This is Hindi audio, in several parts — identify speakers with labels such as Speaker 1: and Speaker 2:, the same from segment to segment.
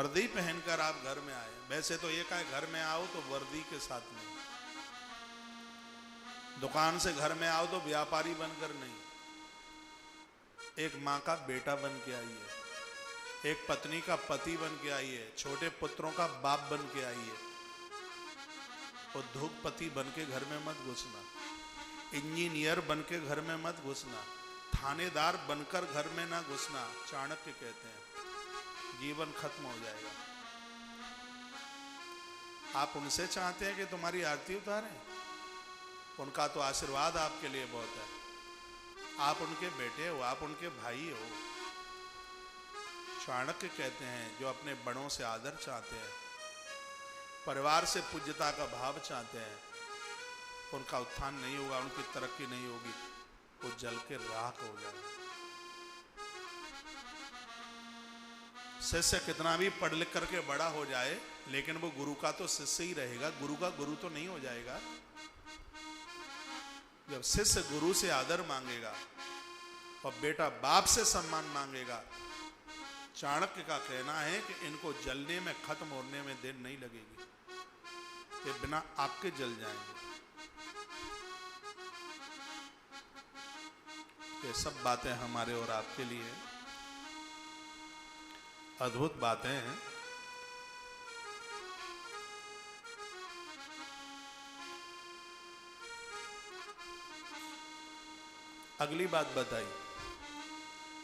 Speaker 1: वर्दी पहनकर आप घर में आए। वैसे तो ये कहा घर में आओ तो वर्दी के साथ नहीं, दुकान से घर में आओ तो व्यापारी बनकर नहीं। एक माँ का बेटा बन के आइए, एक पत्नी का पति बन के आइए, छोटे पुत्रों का बाप बन के आइए। उद्योगपति बन के घर में मत घुसना, इंजीनियर बन के घर में मत घुसना, थानेदार बनकर घर में ना घुसना। चाणक्य कहते हैं जीवन खत्म हो जाएगा। आप उनसे चाहते हैं कि तुम्हारी आरती उतारें, उनका तो आशीर्वाद आपके लिए बहुत है। आप उनके बेटे हो, आप उनके भाई हो। चाणक्य कहते हैं जो अपने बड़ों से आदर चाहते हैं, परिवार से पूज्यता का भाव चाहते हैं, उनका उत्थान नहीं होगा, उनकी तरक्की नहीं होगी, वो जल के राख हो जाएगा। शिष्य कितना भी पढ़ लिख करके बड़ा हो जाए, लेकिन वो गुरु का तो शिष्य ही रहेगा, गुरु का गुरु तो नहीं हो जाएगा। जब शिष्य गुरु से आदर मांगेगा और बेटा बाप से सम्मान मांगेगा, चाणक्य का कहना है कि इनको जलने में, खत्म होने में देर नहीं लगेगी, ये बिना आपके जल जाएंगे। ये सब बातें हमारे और आपके लिए अद्भुत बातें हैं। अगली बात बताई,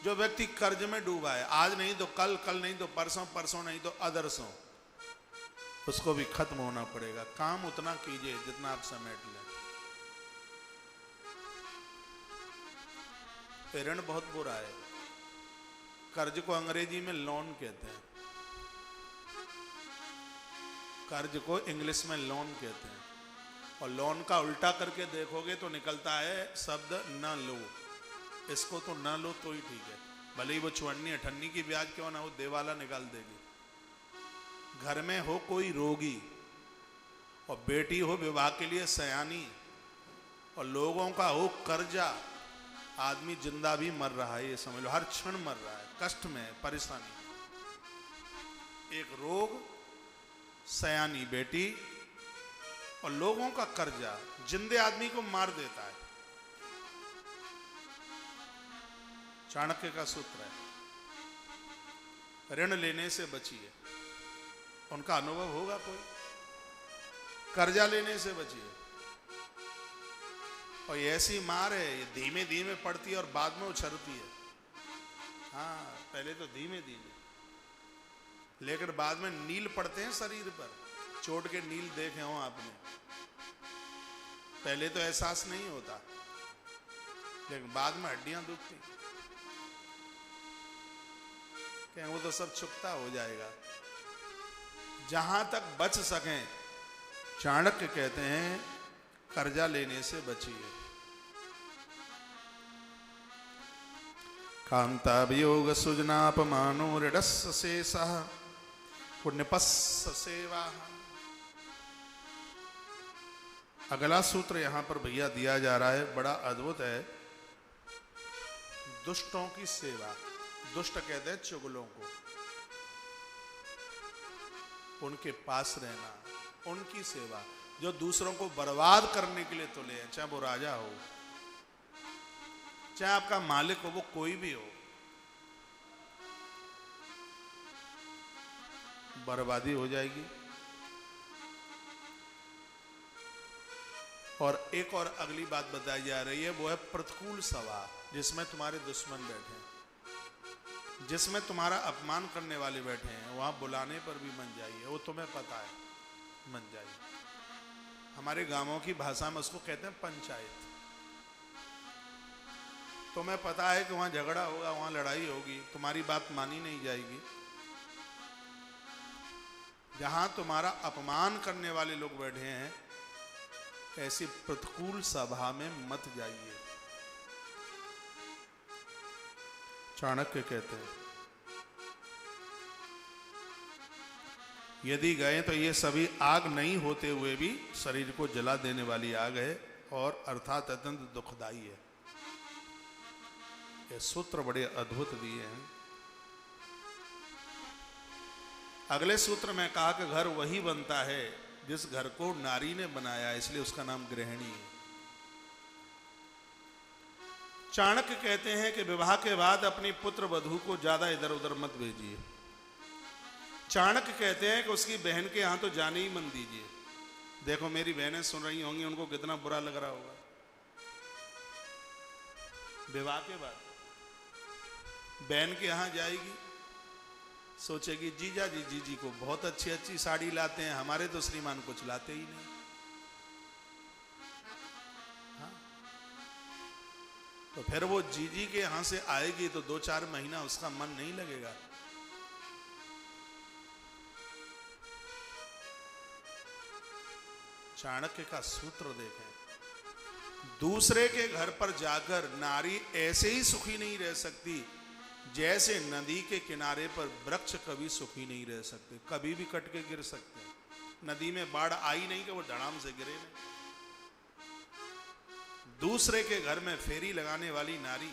Speaker 1: जो व्यक्ति कर्ज में डूबा है, आज नहीं तो कल, कल नहीं तो परसों, परसों नहीं तो अदरसों, उसको भी खत्म होना पड़ेगा। काम उतना कीजिए जितना आप समेट लें। ऋण बहुत बुरा है। कर्ज को अंग्रेजी में लोन कहते हैं, कर्ज को इंग्लिश में लोन कहते हैं। और लोन का उल्टा करके देखोगे तो निकलता है शब्द न लो। इसको तो न लो तो ही ठीक है, भले ही वो 54-58 की ब्याज क्यों ना हो, देवाला निकाल देगी। घर में हो कोई रोगी और बेटी हो विवाह के लिए सयानी और लोगों का हो कर्जा, आदमी जिंदा भी मर रहा है, ये समझ लो, हर क्षण मर रहा है, कष्ट में, परेशानी। एक रोग, सयानी बेटी और लोगों का कर्जा जिंदे आदमी को मार देता है। चाणक्य का सूत्र है, ऋण लेने से बचिए। उनका अनुभव होगा कोई, कर्जा लेने से बचिए। और ऐसी मार है, ये धीमे धीमे पड़ती है और बाद में उछलती है। हाँ, पहले तो धीमे धीमे, लेकिन बाद में नील पड़ते हैं शरीर पर। चोट के नील देखे हो आपने? पहले तो एहसास नहीं होता, लेकिन बाद में हड्डियां दुखती, कहें वो तो सब छुपता हो जाएगा। जहां तक बच सकें, चाणक्य कहते हैं कर्जा लेने से बचिए। कांताभियोग सुजनापमानो ऋडस्य शेषः पुण्यपस्य सेवा। अगला सूत्र यहां पर भैया दिया जा रहा है, बड़ा अद्भुत है। दुष्टों की सेवा, दुष्ट कहते हैं चुगलों को, उनके पास रहना, उनकी सेवा, जो दूसरों को बर्बाद करने के लिए तुले हैं, चाहे वो राजा हो, चाहे आपका मालिक हो, वो कोई भी हो, बर्बादी हो जाएगी। और एक और अगली बात बताई जा रही है, वो है प्रतिकूल सभा, जिसमें तुम्हारे दुश्मन बैठे हैं, जिसमें तुम्हारा अपमान करने वाले बैठे हैं, वहां बुलाने पर भी मन जाइए। वो तुम्हें पता है, मन जाइए। हमारे गांवों की भाषा में उसको कहते हैं पंचायत। तुम्हें पता है कि वहां झगड़ा होगा, वहां लड़ाई होगी, तुम्हारी बात मानी नहीं जाएगी। जहां तुम्हारा अपमान करने वाले लोग बैठे हैं, ऐसी प्रतिकूल सभा में मत जाइए। चाणक्य कहते हैं यदि गए तो ये सभी आग नहीं होते हुए भी शरीर को जला देने वाली आग है, और अर्थात अत्यंत दुखदाई है। ये सूत्र बड़े अद्भुत दिए हैं। अगले सूत्र में कहा कि घर वही बनता है जिस घर को नारी ने बनाया, इसलिए उसका नाम गृहिणी है। चाणक्य कहते हैं कि विवाह के बाद अपनी पुत्र वधू को ज्यादा इधर उधर मत भेजिए। चाणक्य कहते हैं कि उसकी बहन के यहां तो जाने ही मत दीजिए। देखो मेरी बहनें सुन रही होंगी, उनको कितना बुरा लग रहा होगा। विवाह के बाद बहन के यहां जाएगी, सोचेगी जीजा जी जीजी को बहुत अच्छी अच्छी साड़ी लाते हैं, हमारे तो श्रीमान कुछ लाते ही नहीं। हाँ? तो फिर वो जीजी के यहां से आएगी तो 2-4 महीना उसका मन नहीं लगेगा। चाणक्य का सूत्र देखें, दूसरे के घर पर जाकर नारी ऐसे ही सुखी नहीं रह सकती जैसे नदी के किनारे पर वृक्ष कभी सुखी नहीं रह सकते, कभी भी कट के गिर सकते हैं। नदी में बाढ़ आई नहीं कि वो धड़ाम से गिरे नहीं। दूसरे के घर में फेरी लगाने वाली नारी,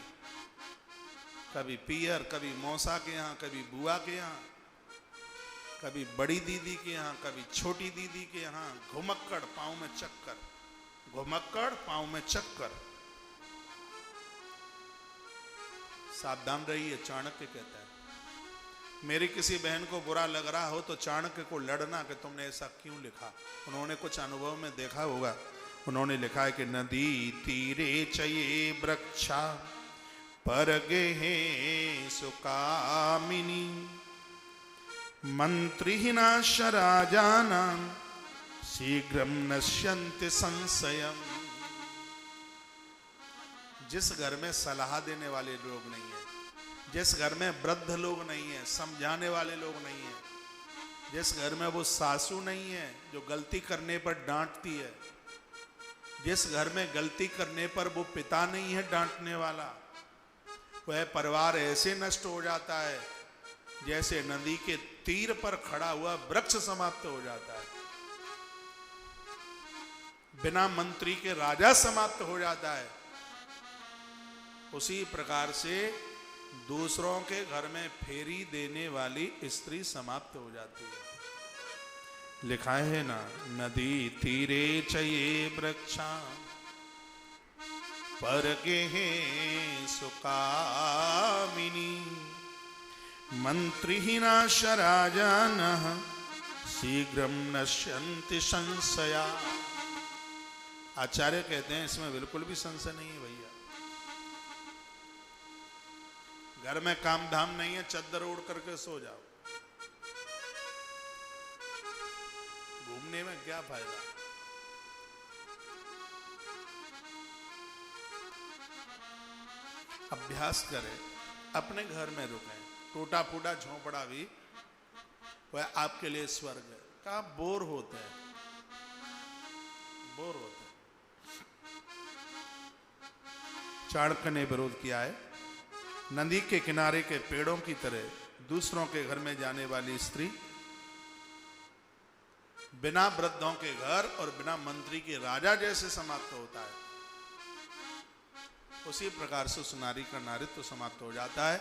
Speaker 1: कभी पियर, कभी मौसा के यहाँ, कभी बुआ के यहाँ, कभी बड़ी दीदी के यहाँ, कभी छोटी दीदी के यहाँ, घुमक्कड़ पांव में चक्कर, घुमक्कड़ पांव में चक्कर। सावधान रहिए, चाणक्य कहता है। मेरी किसी बहन को बुरा लग रहा हो तो चाणक्य को लड़ना कि तुमने ऐसा क्यों लिखा। उन्होंने कुछ अनुभव में देखा होगा। उन्होंने लिखा है कि नदी तीरे चये वृक्षा पर गेहे सुकामिनी मंत्रिहीना शराजानां शीघ्रम नश्यन्ति संशयम्। जिस घर में सलाह देने वाले लोग नहीं है, जिस घर में वृद्ध लोग नहीं है, समझाने वाले लोग नहीं है, जिस घर में वो सासू नहीं है जो गलती करने पर डांटती है, जिस घर में गलती करने पर वो पिता नहीं है डांटने वाला, वह परिवार ऐसे नष्ट हो जाता है जैसे नदी के तीर पर खड़ा हुआ वृक्ष समाप्त हो जाता है, बिना मंत्री के राजा समाप्त हो जाता है। उसी प्रकार से दूसरों के घर में फेरी देने वाली स्त्री समाप्त हो जाती है। लिखा है ना, नदी तीरे चये वृक्षा पर गेहे सुकामिनी मंत्रिहीना शराजानः शीघ्रम नश्यन्ति संशया। आचार्य कहते हैं इसमें बिल्कुल भी संशय नहीं है भैया। घर में काम धाम नहीं है, चद्दर ओढ़ करके सो जाओ। घूमने में क्या फायदा। अभ्यास करें, अपने घर में रुकें। टूटा फूटा झोंपड़ा भी वह आपके लिए स्वर्ग है। कहाँ बोर होते हैं, बोर होते हैं। चाणक्य ने विरोध किया है। नदी के किनारे के पेड़ों की तरह दूसरों के घर में जाने वाली स्त्री बिना वृद्धों के घर और बिना मंत्री के राजा जैसे समाप्त होता है, उसी प्रकार से उस नारी का नारित्व समाप्त हो जाता है।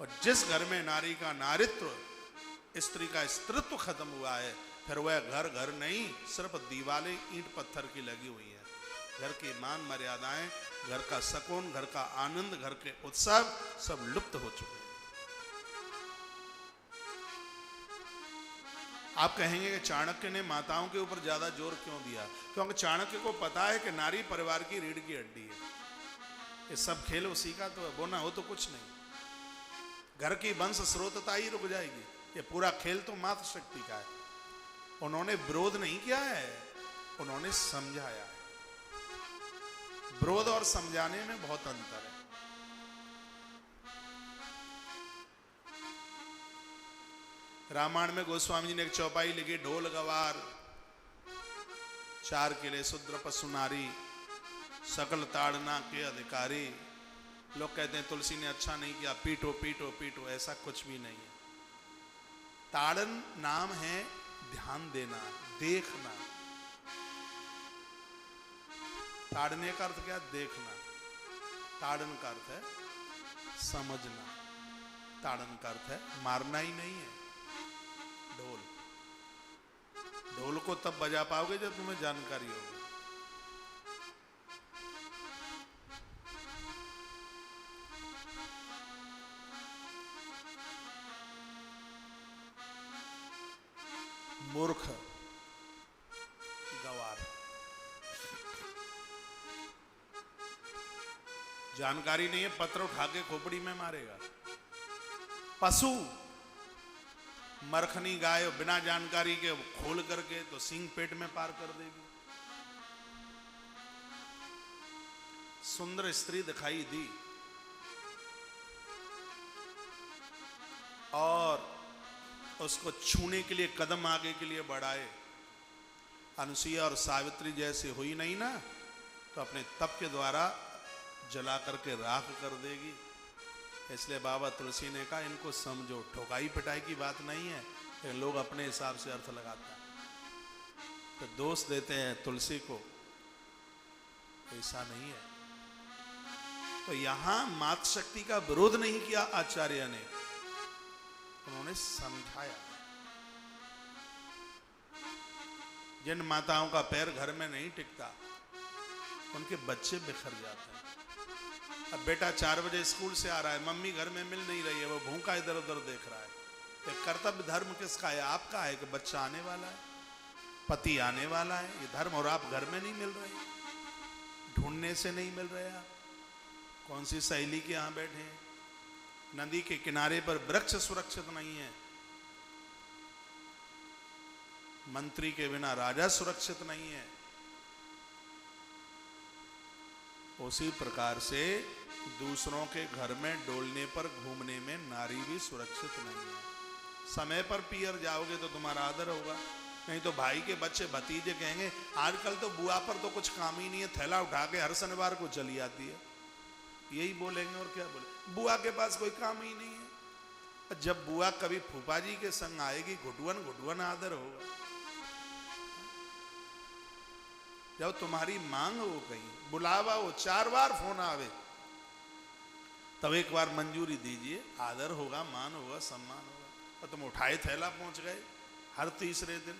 Speaker 1: और जिस घर में नारी का नारित्व, स्त्री का स्त्रीत्व खत्म हुआ है, फिर वह घर घर नहीं, सिर्फ दीवारें ईंट पत्थर की लगी हुई है। घर की मान मर्यादाएं, घर का सकून, घर का आनंद, घर के उत्सव सब लुप्त हो चुके हैं। आप कहेंगे कि चाणक्य ने माताओं के ऊपर ज्यादा जोर क्यों दिया? क्योंकि चाणक्य को पता है कि नारी परिवार की रीढ़ की हड्डी है। ये सब खेल उसी का तो है, वो ना हो तो कुछ नहीं। घर की वंश स्रोतता ही रुक जाएगी। ये पूरा खेल तो मातृशक्ति का है। उन्होंने विरोध नहीं किया है, उन्होंने समझाया है। विरोध और समझाने में बहुत अंतर है। रामायण में गोस्वामी जी ने एक चौपाई लिखी, ढोल गवार, 4 किले, शूद्र पशु नारी, सकल ताड़ना के अधिकारी। लोग कहते हैं तुलसी ने अच्छा नहीं किया, पीटो पीटो पीटो। ऐसा कुछ भी नहीं है। ताड़न नाम है ध्यान देना, देखना। ताड़ने का अर्थ क्या? देखना। ताड़न का अर्थ है समझना। ताड़न का अर्थ है मारना ही नहीं है। ढोल को तब बजा पाओगे जब तुम्हें जानकारी होगी। मूर्ख, गवार, जानकारी नहीं है, पत्र उठा के खोपड़ी में मारेगा। पशु, मरखनी गाय बिना जानकारी के खोल करके तो सींग पेट में पार कर देगी। सुंदर स्त्री दिखाई दी और उसको छूने के लिए कदम आगे के लिए बढ़ाए, अनुसुईया और सावित्री जैसे हुई नहीं ना, तो अपने तप के द्वारा जला करके राख कर देगी। इसलिए बाबा तुलसी ने कहा इनको समझो, ठोकाई पिटाई की बात नहीं है, लेकिन लोग अपने हिसाब से अर्थ लगाते हैं, तो दोष देते हैं तुलसी को, ऐसा नहीं है। तो यहां मातृशक्ति का विरोध नहीं किया आचार्य ने, उन्होंने समझाया। जिन माताओं का पैर घर में नहीं टिकता उनके बच्चे बिखर जाते हैं। अब बेटा 4 बजे स्कूल से आ रहा है, मम्मी घर में मिल नहीं रही है, वो भूखा इधर उधर देख रहा है। तो कर्तव्य धर्म किसका है? आपका है कि बच्चा आने वाला है, पति आने वाला है, ये धर्म, और आप घर में नहीं मिल रहे, ढूंढने से नहीं मिल रहे। आप कौन सी सहेली के यहां बैठे हैं? नदी के किनारे पर वृक्ष सुरक्षित नहीं है, मंत्री के बिना राजा सुरक्षित नहीं है। उसी प्रकार से दूसरों के घर में डोलने पर घूमने में नारी भी सुरक्षित नहीं है। समय पर पियर जाओगे तो तुम्हारा आदर होगा, नहीं तो भाई के बच्चे भतीजे कहेंगे आजकल तो बुआ पर तो कुछ काम ही नहीं है, थैला उठा के हर शनिवार को चली आती है, यही बोलेंगे और क्या बोले, बुआ के पास कोई काम ही नहीं है। जब बुआ कभी फूफा जी के संग आएगी, घुटवन घुटवन आदर होगा। जब तुम्हारी मांग हो, कहीं बुलावा हो, 4 बार फोन आवे, तब एक बार मंजूरी दीजिए, आदर होगा, मान होगा, सम्मान होगा। और तुम उठाए थैला पहुंच गए हर तीसरे दिन,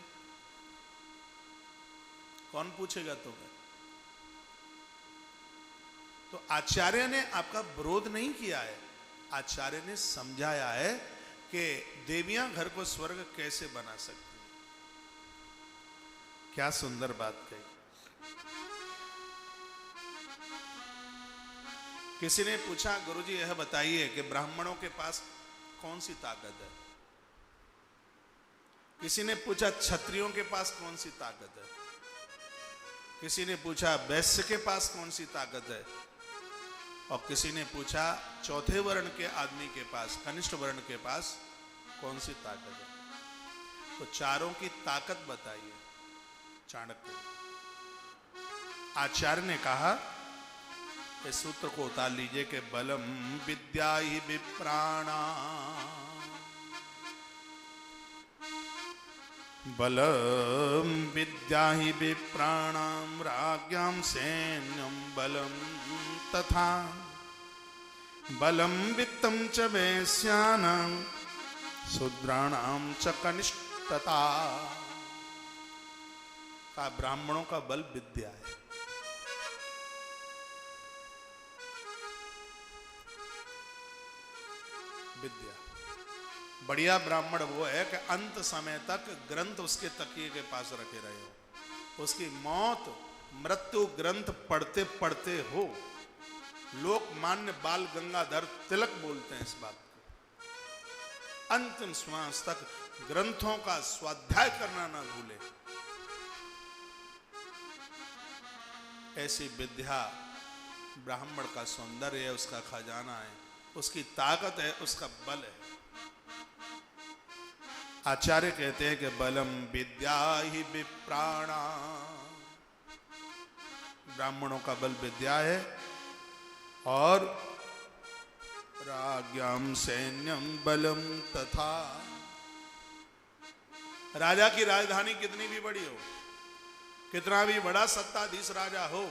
Speaker 1: कौन पूछेगा तुम्हें? तो आचार्य ने आपका विरोध नहीं किया है, आचार्य ने समझाया है कि देवियां घर को स्वर्ग कैसे बना सकती हैं। क्या सुंदर बात कही। किसी ने पूछा गुरुजी यह बताइए कि ब्राह्मणों के पास कौन सी ताकत है? किसी ने पूछा क्षत्रियों के पास कौन सी ताकत है? किसी ने पूछा वैश्य के पास कौन सी ताकत है? और किसी ने पूछा चौथे वर्ण के आदमी के पास, कनिष्ठ वर्ण के पास कौन सी ताकत है? तो चारों की ताकत बताइए चाणक्य। आचार्य ने कहा, इस सूत्र को उतार लीजिए कि बलम विद्या ही विप्राणा, बलम विद्या ही विप्राणाम राज्ञाम सैन्यम बलम तथा बलम वित्तम च वैश्यानां शूद्राणाम च कनिष्ठता। का ब्राह्मणों का बल विद्या है, विद्या। बढ़िया ब्राह्मण वो है कि अंत समय तक ग्रंथ उसके तकिए के पास रखे रहे हो, उसकी मौत मृत्यु ग्रंथ पढ़ते पढ़ते हो। लोकमान्य बाल गंगाधर तिलक बोलते हैं इस बात को, अंतिम श्वास तक ग्रंथों का स्वाध्याय करना ना भूले। ऐसी विद्या ब्राह्मण का सौंदर्य है, उसका खजाना है, उसकी ताकत है, उसका बल है। आचार्य कहते हैं कि बलम विद्या ही विप्राणा, ब्राह्मणों का बल विद्या है, और राज्ञाम सैन्यम बलम तथा, राजा की राजधानी कितनी भी बड़ी हो, कितना भी बड़ा सत्ताधीश राजा हो,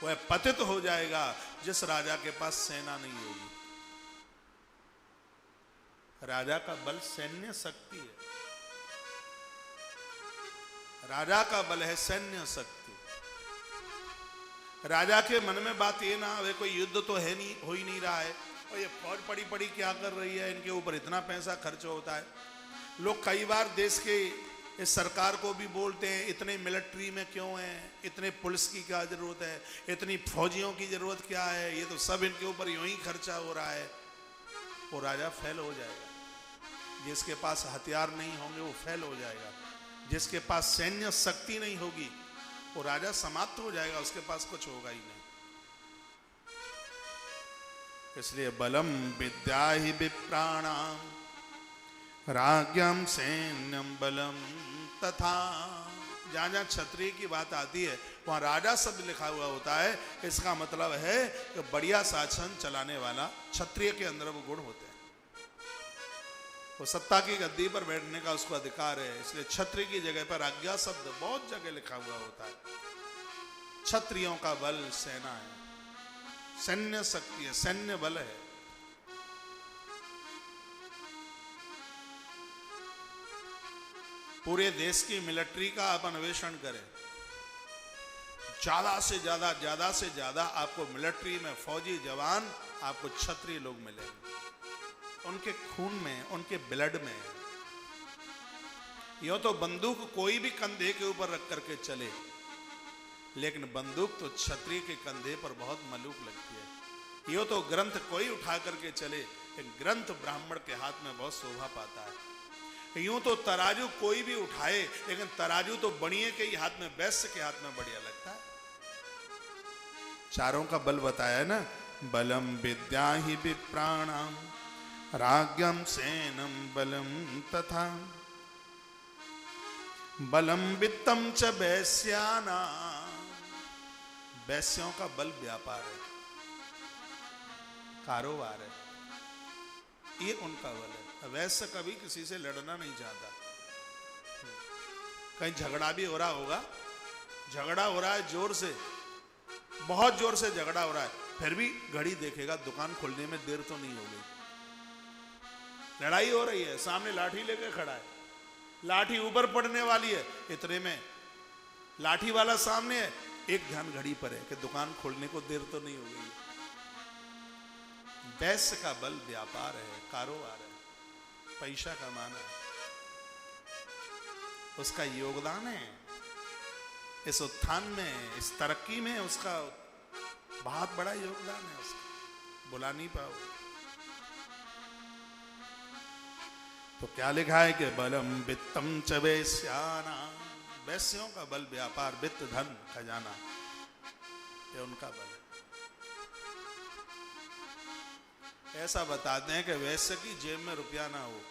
Speaker 1: वह पतित हो जाएगा जिस राजा के पास सेना नहीं होगी। राजा का बल सैन्य शक्ति है। राजा का बल है सैन्य शक्ति। राजा के मन में बात ये ना आवे कोई युद्ध तो है नहीं, हो ही नहीं रहा है, और ये फौज पड़ी पड़ी क्या कर रही है, इनके ऊपर इतना पैसा खर्च होता है। लोग कई बार देश के इस सरकार को भी बोलते हैं इतने मिलिट्री में क्यों है, इतने पुलिस की क्या जरूरत है, इतनी फौजियों की जरूरत क्या है, ये तो सब इनके ऊपर यूं ही खर्चा हो रहा है। वो राजा फेल हो जाएगा। जिसके पास हथियार नहीं होंगे वो फेल हो जाएगा। जिसके पास सैन्य शक्ति नहीं होगी वो राजा समाप्त हो जाएगा, उसके पास कुछ होगा ही नहीं। इसलिए बलम विद्या ही विप्राणाम राज्ञम सैन्यम बलम तथा। जहां जहां क्षत्रिय की बात आती है वहां राजा शब्द लिखा हुआ होता है। इसका मतलब है कि बढ़िया शासन चलाने वाला क्षत्रिय के अंदर वो गुण होते हैं। वो सत्ता की गद्दी पर बैठने का उसको अधिकार है। इसलिए क्षत्रिय की जगह पर आज्ञा शब्द बहुत जगह लिखा हुआ होता है। क्षत्रियों का बल सेना है, सैन्य शक्ति है, सैन्य बल है। पूरे देश की मिलिट्री का आप अन्वेषण करें, ज्यादा से ज्यादा आपको मिलिट्री में फौजी जवान आपको क्षत्रिय लोग मिलेंगे। उनके खून में, उनके ब्लड में। यो तो बंदूक कोई भी कंधे के ऊपर रख करके चले, लेकिन बंदूक तो क्षत्रिय के कंधे पर बहुत मलूक लगती है। यो तो ग्रंथ कोई उठा करके चले, एक ग्रंथ ब्राह्मण के हाथ में बहुत शोभा पाता है। यूं तो तराजू कोई भी उठाए, लेकिन तराजू तो बणिये के ही हाथ में, वैश्य के हाथ में बढ़िया लगता है। चारों का बल बताया ना, बलम विद्या ही विप्राणाम राज्ञम सैनम बलम तथा बलम वित्तम च वैश्याना। वैश्यों का बल व्यापार है, कारोबार है, ये उनका बल है। वैश्य कभी किसी से लड़ना नहीं चाहता। कहीं झगड़ा भी हो रहा होगा, झगड़ा हो रहा है जोर से, बहुत जोर से झगड़ा हो रहा है, फिर भी घड़ी देखेगा दुकान खोलने में देर तो नहीं हो गई। लड़ाई हो रही है, सामने लाठी लेके खड़ा है, लाठी ऊपर पड़ने वाली है, इतने में लाठी वाला सामने है, एक ध्यान घड़ी पर है कि दुकान खोलने को देर तो नहीं हो गई। वैश्य का बल व्यापार है, कारोबार है, पैसा कमाना है, उसका योगदान है इस उत्थान में, इस तरक्की में उसका बहुत बड़ा योगदान है। उसका बुला नहीं पाओ। तो क्या लिखा है कि बलम वित्तम च वैश्याना। वैश्यों का बल व्यापार, वित्त, धन, खजाना, ये उनका बल है। ऐसा बताते हैं कि वैश्य की जेब में रुपया ना हो,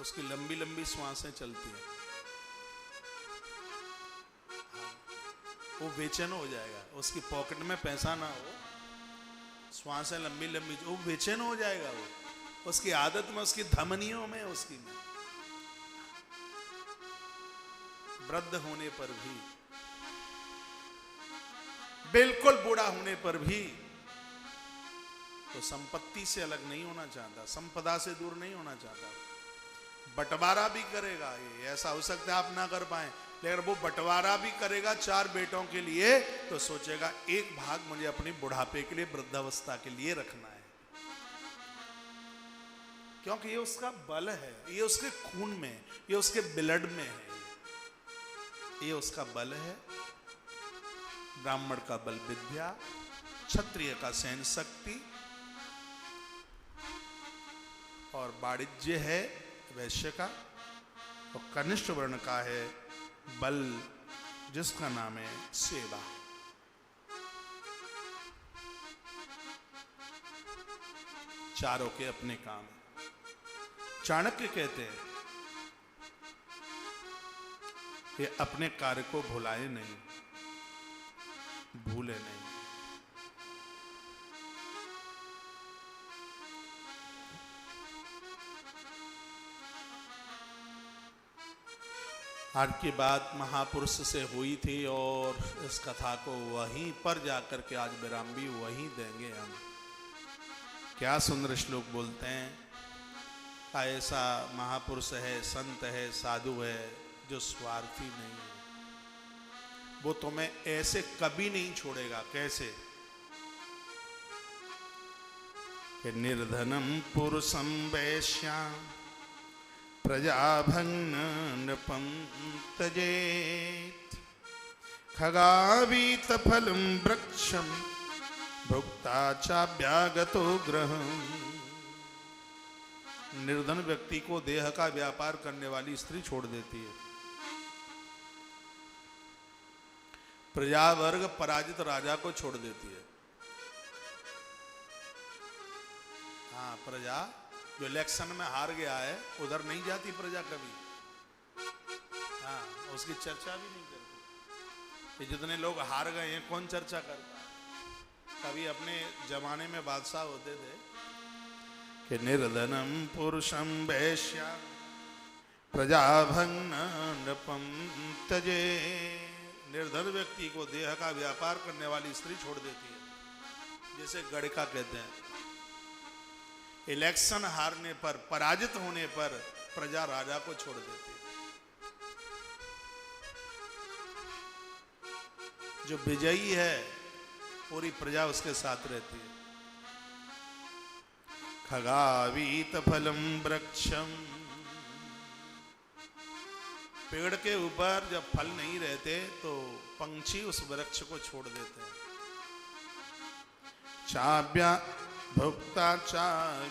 Speaker 1: उसकी लंबी लंबी श्वासें चलती हैं, वो बेचैन हो जाएगा। उसकी पॉकेट में पैसा ना हो, श्वासें लंबी लंबी, वो बेचैन हो जाएगा। वो उसकी आदत में, उसकी धमनियों में, उसकी में। वृद्ध होने पर भी, बिल्कुल बूढ़ा होने पर भी तो संपत्ति से अलग नहीं होना चाहता, संपदा से दूर नहीं होना चाहता। बंटवारा भी करेगा। ये ऐसा हो सकता है आप ना कर पाए, लेकिन वो बंटवारा भी करेगा 4 बेटों के लिए, तो सोचेगा एक भाग मुझे अपनी बुढ़ापे के लिए, वृद्धावस्था के लिए रखना है, क्योंकि ये उसका बल है, ये उसके खून में, ये उसके ब्लड में है, ये उसका बल है। ब्राह्मण का बल विद्या, क्षत्रिय का सैन्य शक्ति, और वाणिज्य है वैश्य का, और कनिष्ठ वर्ण का है बल, जिसका नाम है सेवा। चारों के अपने काम। चाणक्य कहते हैं ये अपने कार्य को भुलाए नहीं, भूले नहीं। आज की बात महापुरुष से हुई थी और इस कथा को वहीं पर जाकर के आज विराम भी वहीं देंगे हम। क्या सुंदर श्लोक बोलते हैं, ऐसा महापुरुष है, संत है, साधु है जो स्वार्थी नहीं है। वो तुम्हें ऐसे कभी नहीं छोड़ेगा। कैसे? कि निर्धनम पुरुषम वैश्याम प्रजाभंग नृपं त्यजेत् खगावीत फलम वृक्षम भुक्ता चाभ्यागतो ग्रहम्। निर्धन व्यक्ति को देह का व्यापार करने वाली स्त्री छोड़ देती है। प्रजावर्ग पराजित राजा को छोड़ देती है। हाँ, प्रजा जो इलेक्शन में हार गया है उधर नहीं जाती प्रजा कभी। हाँ, उसकी चर्चा भी नहीं करती। ये जितने लोग हार गए हैं कौन चर्चा करता है? कभी अपने जमाने में बादशाह होते थे कि निर्धनम पुरुषम वैश्या प्रजाभंग नृपं त्यजेत्। निर्धन व्यक्ति को देह का व्यापार करने वाली स्त्री छोड़ देती है। जैसे गड़का कहते हैं, इलेक्शन हारने पर, पराजित होने पर प्रजा राजा को छोड़ देती है। जो विजयी है पूरी प्रजा उसके साथ रहती है। खगावीत फलम वृक्षम, पेड़ के ऊपर जब फल नहीं रहते तो पंछी उस वृक्ष को छोड़ देते हैं। चाव्या भुक्ता चा